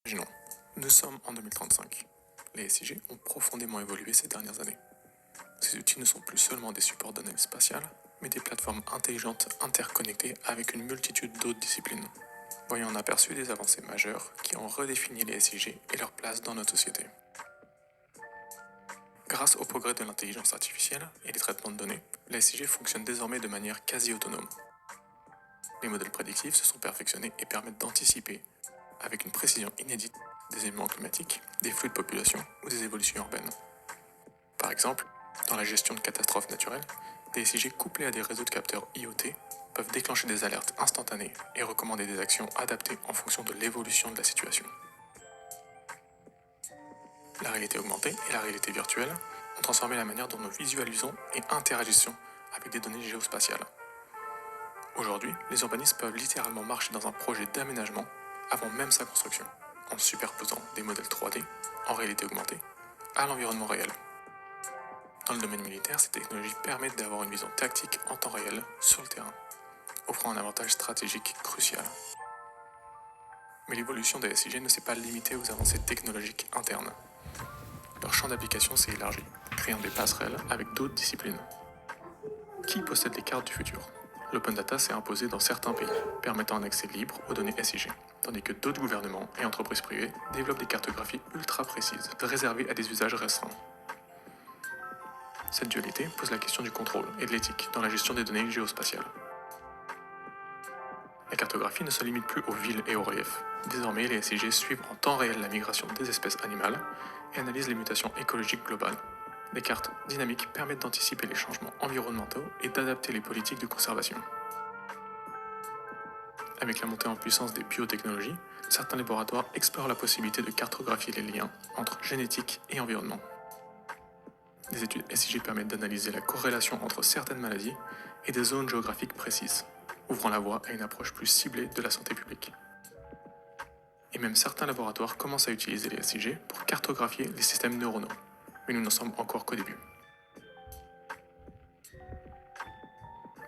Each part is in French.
Imaginons, nous sommes en 2035. Les SIG ont profondément évolué ces dernières années. Ces outils ne sont plus seulement des supports d'analyse spatiale, mais des plateformes intelligentes interconnectées avec une multitude d'autres disciplines. Voyons en aperçu des avancées majeures qui ont redéfini les SIG et leur place dans notre société. Grâce au progrès de l'intelligence artificielle et des traitements de données, les SIG fonctionnent désormais de manière quasi autonome. Les modèles prédictifs se sont perfectionnés et permettent d'anticiper, avec une précision inédite, des événements climatiques, des flux de population ou des évolutions urbaines. Par exemple, dans la gestion de catastrophes naturelles, des SIG couplés à des réseaux de capteurs IoT peuvent déclencher des alertes instantanées et recommander des actions adaptées en fonction de l'évolution de la situation. La réalité augmentée et la réalité virtuelle ont transformé la manière dont nous visualisons et interagissons avec des données géospatiales. Aujourd'hui, les urbanistes peuvent littéralement marcher dans un projet d'aménagement avant même sa construction, en superposant des modèles 3D en réalité augmentée à l'environnement réel. Dans le domaine militaire, ces technologies permettent d'avoir une vision tactique en temps réel sur le terrain, offrant un avantage stratégique crucial. Mais l'évolution des SIG ne s'est pas limitée aux avancées technologiques internes. Leur champ d'application s'est élargi, créant des passerelles avec d'autres disciplines. Qui possède les cartes du futur? L'open data s'est imposé dans certains pays, permettant un accès libre aux données SIG, tandis que d'autres gouvernements et entreprises privées développent des cartographies ultra précises, réservées à des usages restreints. Cette dualité pose la question du contrôle et de l'éthique dans la gestion des données géospatiales. La cartographie ne se limite plus aux villes et aux reliefs. Désormais, les SIG suivent en temps réel la migration des espèces animales et analysent les mutations écologiques globales. Les cartes dynamiques permettent d'anticiper les changements environnementaux et d'adapter les politiques de conservation. Avec la montée en puissance des biotechnologies, certains laboratoires explorent la possibilité de cartographier les liens entre génétique et environnement. Des études SIG permettent d'analyser la corrélation entre certaines maladies et des zones géographiques précises, ouvrant la voie à une approche plus ciblée de la santé publique. Et même certains laboratoires commencent à utiliser les SIG pour cartographier les systèmes neuronaux, mais nous n'en sommes encore qu'au début.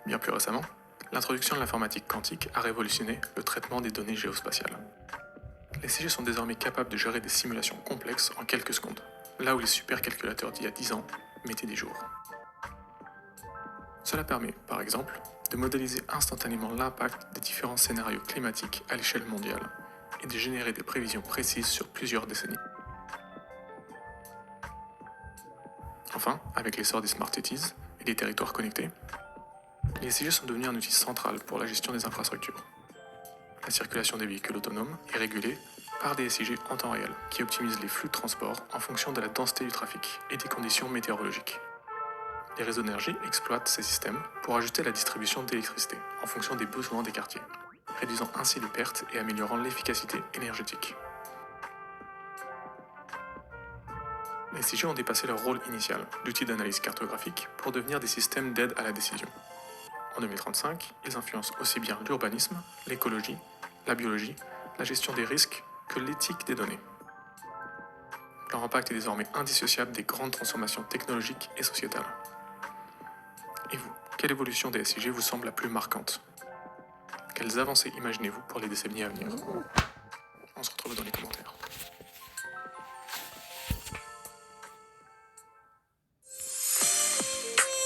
Bien plus récemment, l'introduction de l'informatique quantique a révolutionné le traitement des données géospatiales. Les SIG sont désormais capables de gérer des simulations complexes en quelques secondes, là où les supercalculateurs d'il y a 10 ans mettaient des jours. Cela permet, par exemple, de modéliser instantanément l'impact des différents scénarios climatiques à l'échelle mondiale et de générer des prévisions précises sur plusieurs décennies. Enfin, avec l'essor des smart cities et des territoires connectés, les SIG sont devenus un outil central pour la gestion des infrastructures. La circulation des véhicules autonomes est régulée par des SIG en temps réel, qui optimisent les flux de transport en fonction de la densité du trafic et des conditions météorologiques. Les réseaux d'énergie exploitent ces systèmes pour ajuster la distribution d'électricité en fonction des besoins des quartiers, réduisant ainsi les pertes et améliorant l'efficacité énergétique. Les SIG ont dépassé leur rôle initial d'outils d'analyse cartographique pour devenir des systèmes d'aide à la décision. En 2035, ils influencent aussi bien l'urbanisme, l'écologie, la biologie, la gestion des risques que l'éthique des données. Leur impact est désormais indissociable des grandes transformations technologiques et sociétales. Et vous, quelle évolution des SIG vous semble la plus marquante? Quelles avancées imaginez-vous pour les décennies à venir? On se retrouve dans les commentaires.